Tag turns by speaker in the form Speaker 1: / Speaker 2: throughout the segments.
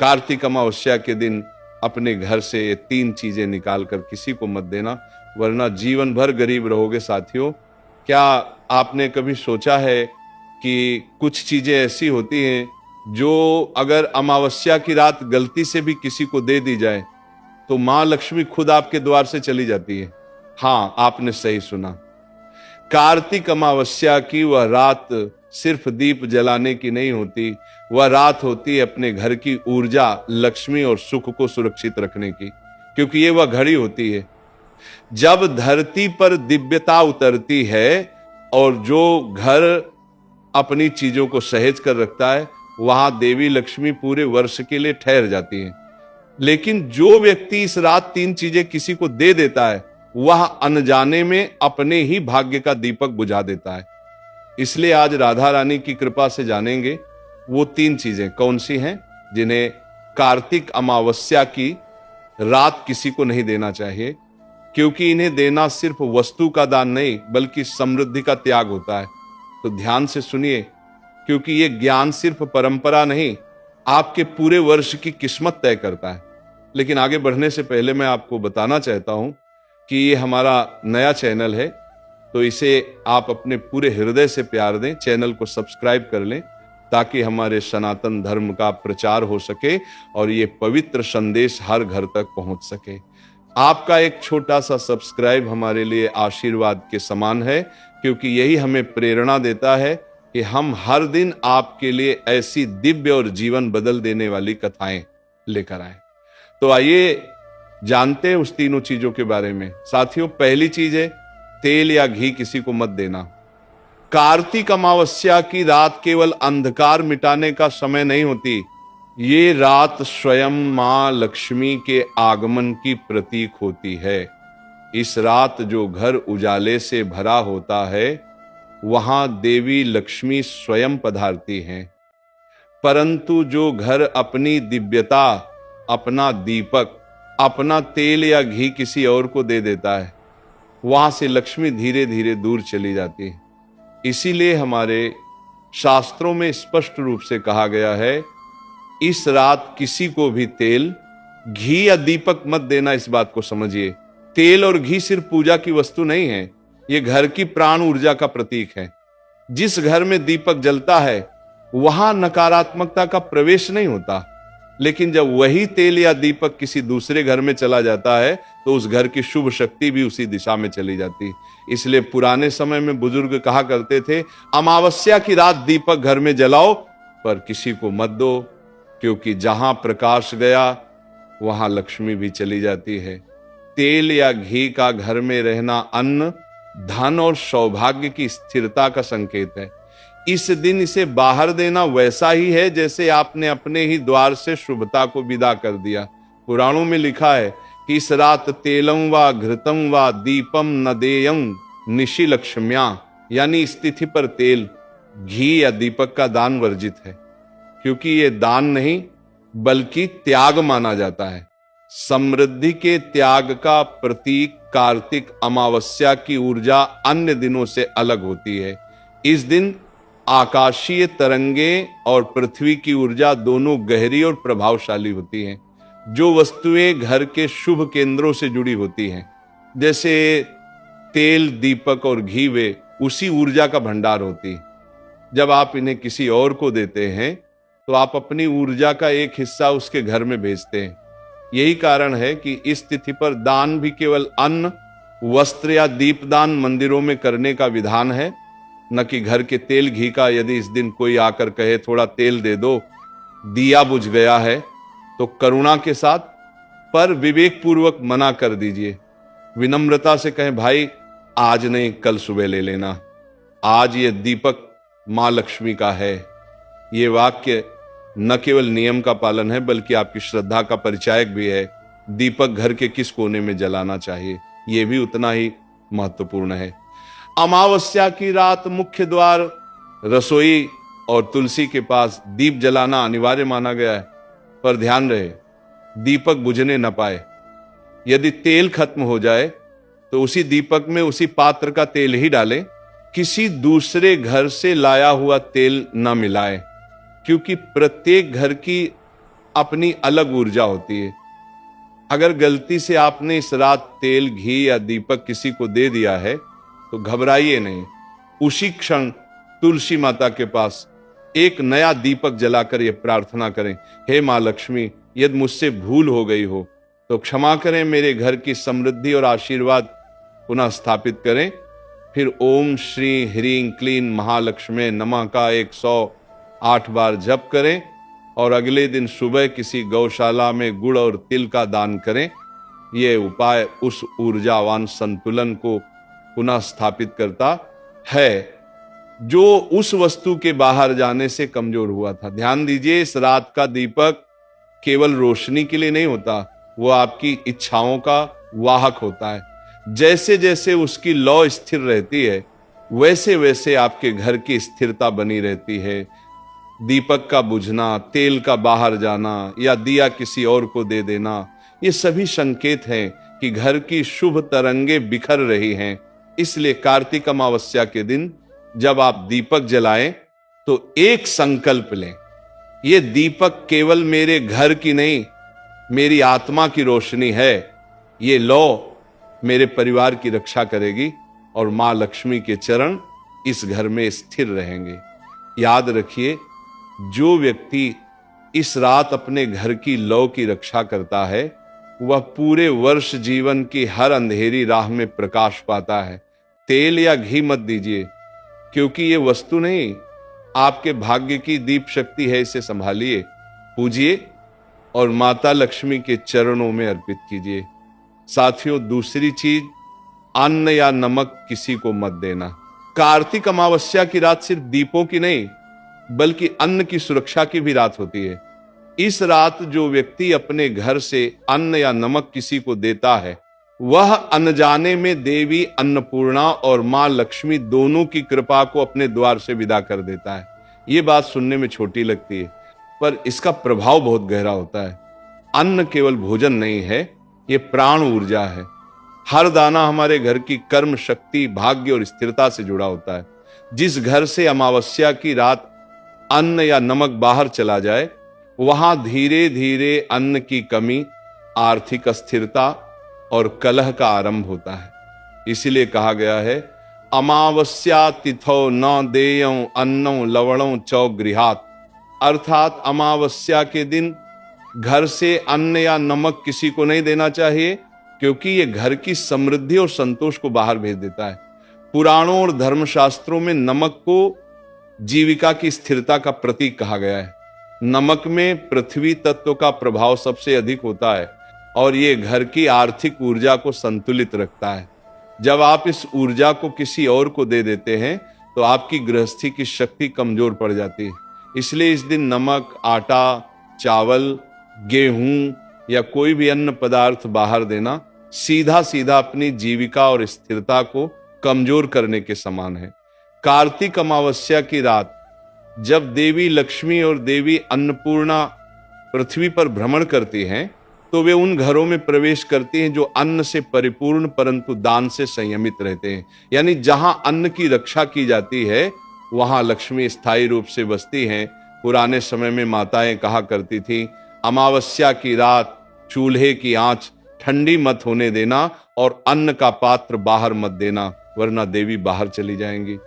Speaker 1: कार्तिक अमावस्या के दिन अपने घर से ये 3 चीजें निकाल कर किसी को मत देना, वरना जीवन भर गरीब रहोगे साथियों। क्या आपने कभी सोचा है कि कुछ चीजें ऐसी होती हैं जो अगर अमावस्या की रात गलती से भी किसी को दे दी जाए तो मां लक्ष्मी खुद आपके द्वार से चली जाती है? हां, आपने सही सुना। कार्तिक अमावस्या की वह रात सिर्फ दीप जलाने की नहीं होती, वह रात होती है अपने घर की ऊर्जा, लक्ष्मी और सुख को सुरक्षित रखने की, क्योंकि ये वह घड़ी होती है जब धरती पर दिव्यता उतरती है और जो घर अपनी चीजों को सहेज कर रखता है वहां देवी लक्ष्मी पूरे वर्ष के लिए ठहर जाती है। लेकिन जो व्यक्ति इस रात 3 चीजें किसी को दे देता है वह अनजाने में अपने ही भाग्य का दीपक बुझा देता है। इसलिए आज राधा रानी की कृपा से जानेंगे वो 3 चीजें कौन सी हैं जिन्हें कार्तिक अमावस्या की रात किसी को नहीं देना चाहिए, क्योंकि इन्हें देना सिर्फ वस्तु का दान नहीं बल्कि समृद्धि का त्याग होता है। तो ध्यान से सुनिए, क्योंकि ये ज्ञान सिर्फ परंपरा नहीं, आपके पूरे वर्ष की किस्मत तय करता है। लेकिन आगे बढ़ने से पहले मैं आपको बताना चाहता हूं कि ये हमारा नया चैनल है, तो इसे आप अपने पूरे हृदय से प्यार दें, चैनल को सब्सक्राइब कर लें ताकि हमारे सनातन धर्म का प्रचार हो सके और ये पवित्र संदेश हर घर तक पहुंच सके। आपका एक छोटा सा सब्सक्राइब हमारे लिए आशीर्वाद के समान है, क्योंकि यही हमें प्रेरणा देता है कि हम हर दिन आपके लिए ऐसी दिव्य और जीवन बदल देने वाली कथाएं लेकर आए। तो आइए जानते हैं उस तीनों चीजों के बारे में। साथियों, पहली चीज है तेल या घी किसी को मत देना। कार्तिक अमावस्या की रात केवल अंधकार मिटाने का समय नहीं होती, ये रात स्वयं मां लक्ष्मी के आगमन की प्रतीक होती है। इस रात जो घर उजाले से भरा होता है वहां देवी लक्ष्मी स्वयं पधारती हैं, परंतु जो घर अपनी दिव्यता, अपना दीपक, अपना तेल या घी किसी और को दे देता है वहां से लक्ष्मी धीरे धीरे दूर चली जाती है। इसीलिए हमारे शास्त्रों में स्पष्ट रूप से कहा गया है इस रात किसी को भी तेल, घी या दीपक मत देना। इस बात को समझिए, तेल और घी सिर्फ पूजा की वस्तु नहीं है, ये घर की प्राण ऊर्जा का प्रतीक है। जिस घर में दीपक जलता है वहां नकारात्मकता का प्रवेश नहीं होता, लेकिन जब वही तेल या दीपक किसी दूसरे घर में चला जाता है तो उस घर की शुभ शक्ति भी उसी दिशा में चली जाती। इसलिए पुराने समय में बुजुर्ग कहा करते थे अमावस्या की रात दीपक घर में जलाओ पर किसी को मत दो, क्योंकि जहां प्रकाश गया वहां लक्ष्मी भी चली जाती है। तेल या घी का घर में रहना अन्न, धन और सौभाग्य की स्थिरता का संकेत है। इस दिन इसे बाहर देना वैसा ही है जैसे आपने अपने ही द्वार से शुभता को विदा कर दिया। पुराणों में लिखा है कि इस रात तेलम व घृतम व दीपम न देयं निशि लक्ष्म्या, यानी इस तिथि पर तेल, घी या दीपक का दान वर्जित है, क्योंकि ये दान नहीं बल्कि त्याग माना जाता है। समृद्धि के त्याग का प्रतीक कार्तिक अमावस्या की ऊर्जा अन्य दिनों से अलग होती है। इस दिन आकाशीय तरंगे और पृथ्वी की ऊर्जा दोनों गहरी और प्रभावशाली होती हैं। जो वस्तुएं घर के शुभ केंद्रों से जुड़ी होती हैं, जैसे तेल, दीपक और घी, वे उसी ऊर्जा का भंडार होती। जब आप इन्हें किसी और को देते हैं तो आप अपनी ऊर्जा का एक हिस्सा उसके घर में भेजते हैं। यही कारण है कि इस तिथि पर दान भी केवल अन्न, वस्त्र या दीपदान मंदिरों में करने का विधान है, न कि घर के तेल घी का। यदि इस दिन कोई आकर कहे थोड़ा तेल दे दो, दिया बुझ गया है, तो करुणा के साथ पर विवेक पूर्वक मना कर दीजिए। विनम्रता से कहें भाई आज नहीं कल सुबह ले लेना, आज ये दीपक मां लक्ष्मी का है। ये वाक्य न केवल नियम का पालन है बल्कि आपकी श्रद्धा का परिचायक भी है। दीपक घर के किस कोने में जलाना चाहिए यह भी उतना ही महत्वपूर्ण है। अमावस्या की रात मुख्य द्वार, रसोई और तुलसी के पास दीप जलाना अनिवार्य माना गया है, पर ध्यान रहे दीपक बुझने न पाए। यदि तेल खत्म हो जाए तो उसी दीपक में उसी पात्र का तेल ही डालें, किसी दूसरे घर से लाया हुआ तेल न मिलाएं, क्योंकि प्रत्येक घर की अपनी अलग ऊर्जा होती है। अगर गलती से आपने इस रात तेल, घी या दीपक किसी को दे दिया है तो घबराइए नहीं, उसी क्षण तुलसी माता के पास एक नया दीपक जलाकर यह प्रार्थना करें, हे मां लक्ष्मी, यदि मुझसे भूल हो गई हो तो क्षमा करें, मेरे घर की समृद्धि और आशीर्वाद पुनः स्थापित करें। फिर ओम श्री ह्रीं क्लीं महालक्ष्मी नमः का 108 बार जप करें और अगले दिन सुबह किसी गौशाला में गुड़ और तिल का दान करें। यह उपाय उस ऊर्जावान संतुलन को पुनः स्थापित करता है जो उस वस्तु के बाहर जाने से कमजोर हुआ था। ध्यान दीजिए, इस रात का दीपक केवल रोशनी के लिए नहीं होता, वो आपकी इच्छाओं का वाहक होता है। जैसे जैसे उसकी लौ स्थिर रहती है वैसे वैसे आपके घर की स्थिरता बनी रहती है। दीपक का बुझना, तेल का बाहर जाना या दिया किसी और को दे देना, ये सभी संकेत हैं कि घर की शुभ तरंगे बिखर रही हैं। इसलिए कार्तिक अमावस्या के दिन जब आप दीपक जलाएं तो एक संकल्प लें, ये दीपक केवल मेरे घर की नहीं, मेरी आत्मा की रोशनी है। ये लौ मेरे परिवार की रक्षा करेगी और मां लक्ष्मी के चरण इस घर में स्थिर रहेंगे। याद रखिए, जो व्यक्ति इस रात अपने घर की लौ की रक्षा करता है वह पूरे वर्ष जीवन की हर अंधेरी राह में प्रकाश पाता है। तेल या घी मत दीजिए, क्योंकि ये वस्तु नहीं, आपके भाग्य की दीप शक्ति है। इसे संभालिए, पूजिए और माता लक्ष्मी के चरणों में अर्पित कीजिए। साथियों, दूसरी चीज, अन्न या नमक किसी को मत देना। कार्तिक अमावस्या की रात सिर्फ दीपों की नहीं बल्कि अन्न की सुरक्षा की भी रात होती है। इस रात जो व्यक्ति अपने घर से अन्न या नमक किसी को देता है वह अनजाने में देवी अन्नपूर्णा और मां लक्ष्मी दोनों की कृपा को अपने द्वार से विदा कर देता है। ये बात सुनने में छोटी लगती है पर इसका प्रभाव बहुत गहरा होता है। अन्न केवल भोजन नहीं है, ये प्राण ऊर्जा है। हर दाना हमारे घर की कर्म शक्ति, भाग्य और स्थिरता से जुड़ा होता है। जिस घर से अमावस्या की रात अन्न या नमक बाहर चला जाए वहां धीरे धीरे अन्न की कमी, आर्थिक अस्थिरता और कलह का आरंभ होता है। इसीलिए कहा गया है, अमावस्या तिथौ न देयं अन्नं लवणं चौ गृहात्। अर्थात अमावस्या के दिन घर से अन्न या नमक किसी को नहीं देना चाहिए, क्योंकि ये घर की समृद्धि और संतोष को बाहर भेज देता है। पुराणों और धर्मशास्त्रों में नमक को जीविका की स्थिरता का प्रतीक कहा गया है। नमक में पृथ्वी तत्व का प्रभाव सबसे अधिक होता है और ये घर की आर्थिक ऊर्जा को संतुलित रखता है। जब आप इस ऊर्जा को किसी और को दे देते हैं तो आपकी गृहस्थी की शक्ति कमजोर पड़ जाती है। इसलिए इस दिन नमक, आटा, चावल, गेहूं या कोई भी अन्न पदार्थ बाहर देना सीधा सीधा अपनी जीविका और स्थिरता को कमजोर करने के समान है। कार्तिक अमावस्या की रात जब देवी लक्ष्मी और देवी अन्नपूर्णा पृथ्वी पर भ्रमण करती हैं तो वे उन घरों में प्रवेश करती हैं जो अन्न से परिपूर्ण परंतु दान से संयमित रहते हैं। यानी जहां अन्न की रक्षा की जाती है वहां लक्ष्मी स्थायी रूप से बसती हैं। पुराने समय में माताएं कहा करती थी, अमावस्या की रात चूल्हे की आंच ठंडी मत होने देना और अन्न का पात्र बाहर मत देना, वरना देवी बाहर चली जाएंगी।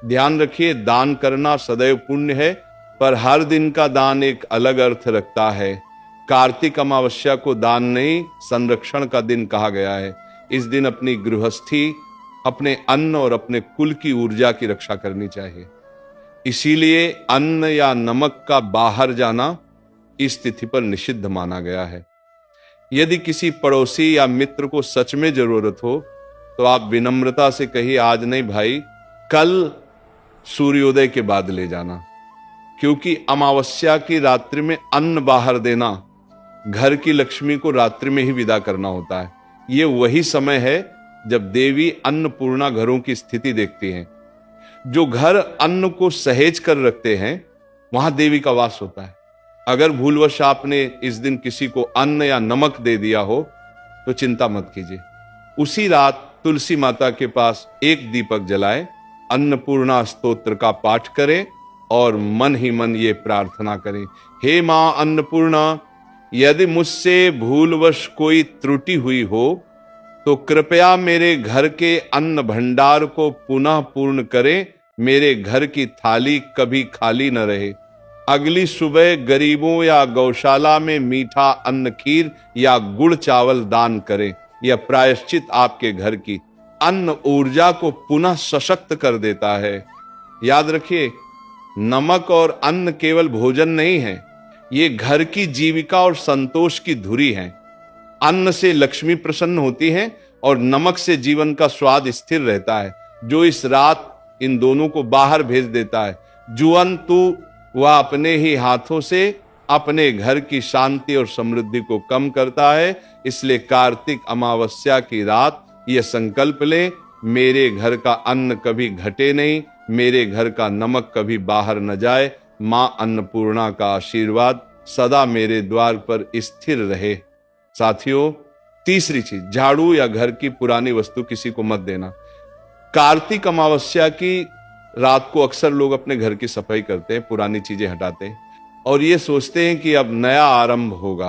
Speaker 1: ध्यान रखिए, दान करना सदैव पुण्य है, पर हर दिन का दान एक अलग अर्थ रखता है। कार्तिक अमावस्या को दान नहीं, संरक्षण का दिन कहा गया है। इस दिन अपनी गृहस्थी, अपने अन्न और अपने कुल की ऊर्जा की रक्षा करनी चाहिए। इसीलिए अन्न या नमक का बाहर जाना इस तिथि पर निषिद्ध माना गया है। यदि किसी पड़ोसी या मित्र को सच में जरूरत हो तो आप विनम्रता से कहिए, आज नहीं भाई, कल सूर्योदय के बाद ले जाना, क्योंकि अमावस्या की रात्रि में अन्न बाहर देना घर की लक्ष्मी को रात्रि में ही विदा करना होता है। ये वही समय है जब देवी अन्नपूर्णा घरों की स्थिति देखती हैं। जो घर अन्न को सहेज कर रखते हैं वहां देवी का वास होता है। अगर भूलवश आपने इस दिन किसी को अन्न या नमक दे दिया हो तो चिंता मत कीजिए, उसी रात तुलसी माता के पास एक दीपक जलाएं, अन्नपूर्णा स्तोत्र का पाठ करें और मन ही मन ये प्रार्थना करें, हे मां अन्नपूर्णा, यदि मुझसे भूलवश कोई त्रुटि हुई हो तो कृपया मेरे घर के अन्न भंडार को पुनः पूर्ण करें, मेरे घर की थाली कभी खाली न रहे। अगली सुबह गरीबों या गौशाला में मीठा अन्न खीर या गुड़ चावल दान करें। यह प्रायश्चित आपके घर की अन्न ऊर्जा को पुनः सशक्त कर देता है। याद रखिए, नमक और अन्न केवल भोजन नहीं है, ये घर की जीविका और संतोष की धुरी है। अन्न से लक्ष्मी प्रसन्न होती है और नमक से जीवन का स्वाद स्थिर रहता है। जो इस रात इन दोनों को बाहर भेज देता है, जुअंतु वह अपने ही हाथों से अपने घर की शांति और समृद्धि को कम करता है। इसलिए कार्तिक अमावस्या की रात यह संकल्प ले, मेरे घर का अन्न कभी घटे नहीं, मेरे घर का नमक कभी बाहर न जाए। मां अन्नपूर्णा का आशीर्वाद सदा मेरे द्वार पर स्थिर रहे। साथियों, तीसरी चीज, झाड़ू या घर की पुरानी वस्तु किसी को मत देना। कार्तिक अमावस्या की रात को अक्सर लोग अपने घर की सफाई करते हैं, पुरानी चीजें हटाते हैं और ये सोचते हैं कि अब नया आरंभ होगा।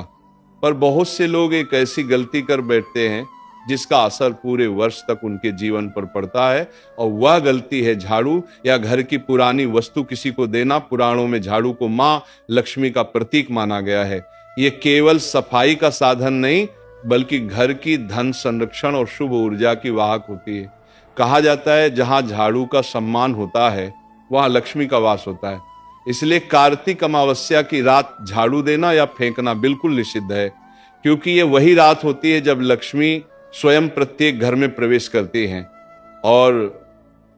Speaker 1: पर बहुत से लोग एक ऐसी गलती कर बैठते हैं जिसका असर पूरे वर्ष तक उनके जीवन पर पड़ता है, और वह गलती है झाड़ू या घर की पुरानी वस्तु किसी को देना। पुराणों में झाड़ू को मां लक्ष्मी का प्रतीक माना गया है। ये केवल सफाई का साधन नहीं, बल्कि घर की धन संरक्षण और शुभ ऊर्जा की वाहक होती है। कहा जाता है, जहां झाड़ू का सम्मान होता है वहां लक्ष्मी का वास होता है। इसलिए कार्तिक अमावस्या की रात झाड़ू देना या फेंकना बिल्कुल निषिद्ध है, क्योंकि ये वही रात होती है जब लक्ष्मी स्वयं प्रत्येक घर में प्रवेश करती हैं और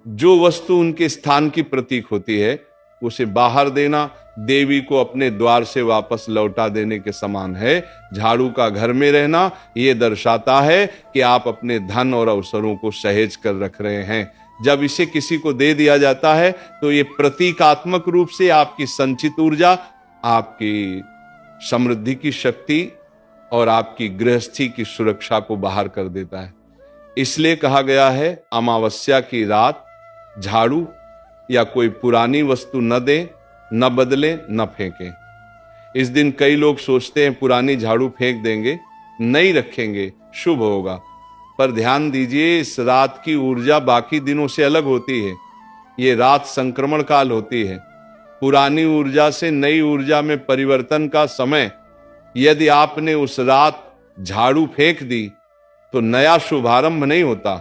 Speaker 1: जो वस्तु उनके स्थान की प्रतीक होती है उसे बाहर देना देवी को अपने द्वार से वापस लौटा देने के समान है। झाड़ू का घर में रहना यह दर्शाता है कि आप अपने धन और अवसरों को सहेज कर रख रहे हैं। जब इसे किसी को दे दिया जाता है तो ये प्रतीकात्मक रूप से आपकी संचित ऊर्जा, आपकी समृद्धि की शक्ति और आपकी गृहस्थी की सुरक्षा को बाहर कर देता है। इसलिए कहा गया है, अमावस्या की रात झाड़ू या कोई पुरानी वस्तु न दें, न बदलें, न फेंकें। इस दिन कई लोग सोचते हैं पुरानी झाड़ू फेंक देंगे, नई रखेंगे, शुभ होगा। पर ध्यान दीजिए, इस रात की ऊर्जा बाकी दिनों से अलग होती है। ये रात संक्रमण काल होती है, पुरानी ऊर्जा से नई ऊर्जा में परिवर्तन का समय। यदि आपने उस रात झाड़ू फेंक दी तो नया शुभारंभ नहीं होता,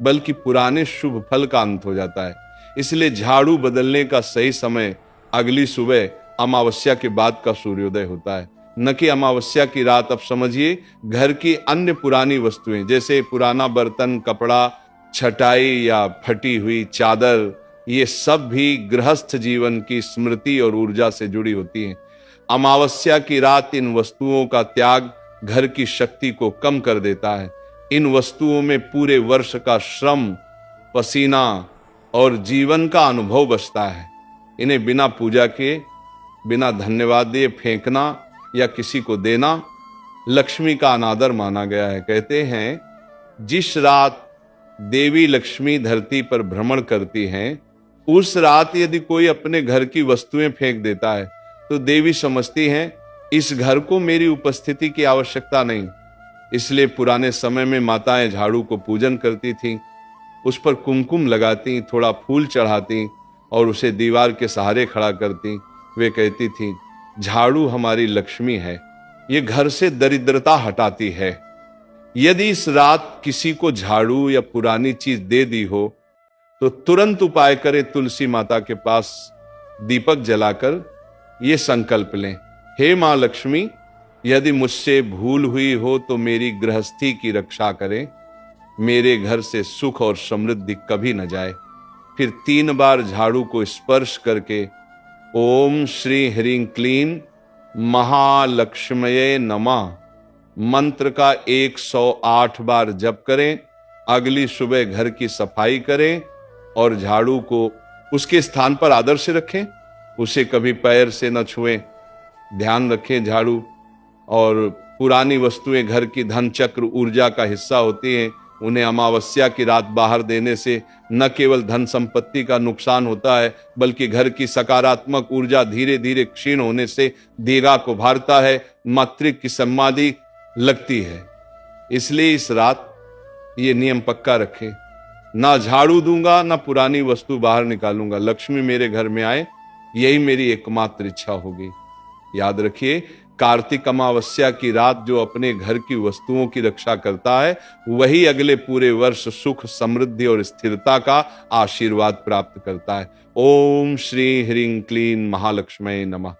Speaker 1: बल्कि पुराने शुभ फल का अंत हो जाता है। इसलिए झाड़ू बदलने का सही समय अगली सुबह अमावस्या के बाद का सूर्योदय होता है, न कि अमावस्या की रात। अब समझिए, घर की अन्य पुरानी वस्तुएं जैसे पुराना बर्तन, कपड़ा, छटाई या फटी हुई चादर, ये सब भी गृहस्थ जीवन की स्मृति और ऊर्जा से जुड़ी होती हैं। अमावस्या की रात इन वस्तुओं का त्याग घर की शक्ति को कम कर देता है। इन वस्तुओं में पूरे वर्ष का श्रम, पसीना और जीवन का अनुभव बसता है। इन्हें बिना पूजा के, बिना धन्यवाद दिए फेंकना या किसी को देना लक्ष्मी का अनादर माना गया है। कहते हैं, जिस रात देवी लक्ष्मी धरती पर भ्रमण करती हैं, उस रात यदि कोई अपने घर की वस्तुएं फेंक देता है तो देवी समझती हैं इस घर को मेरी उपस्थिति की आवश्यकता नहीं। इसलिए पुराने समय में माताएं झाड़ू को पूजन करती थीं, उस पर कुमकुम लगाती, थोड़ा फूल चढ़ाती और उसे दीवार के सहारे खड़ा करती। वे कहती थीं, झाड़ू हमारी लक्ष्मी है, ये घर से दरिद्रता हटाती है। यदि इस रात किसी को झाड़ू या पुरानी चीज दे दी हो तो तुरंत उपाय करें, तुलसी माता के पास दीपक जलाकर ये संकल्प लें, हे मां लक्ष्मी, यदि मुझसे भूल हुई हो तो मेरी गृहस्थी की रक्षा करें, मेरे घर से सुख और समृद्धि कभी न जाए। फिर 3 बार झाड़ू को स्पर्श करके ओम श्री ह्रीं क्लीं महालक्ष्मये नमः मंत्र का 108 बार जप करें। अगली सुबह घर की सफाई करें और झाड़ू को उसके स्थान पर आदर से रखें, उसे कभी पैर से न छुएं। ध्यान रखें, झाड़ू और पुरानी वस्तुएं घर की धन चक्र ऊर्जा का हिस्सा होती हैं, उन्हें अमावस्या की रात बाहर देने से न केवल धन संपत्ति का नुकसान होता है, बल्कि घर की सकारात्मक ऊर्जा धीरे धीरे क्षीण होने से दीर्घा को भारता है, मातृक की समाधि लगती है। इसलिए इस रात ये नियम पक्का रखें, ना झाड़ू दूंगा ना पुरानी वस्तु बाहर निकालूंगा, लक्ष्मी मेरे घर में आए, यही मेरी एकमात्र इच्छा होगी। याद रखिए, कार्तिक अमावस्या की रात जो अपने घर की वस्तुओं की रक्षा करता है, वही अगले पूरे वर्ष सुख, समृद्धि और स्थिरता का आशीर्वाद प्राप्त करता है। ओम श्री ह्रीं क्लीं महालक्ष्मी नमः।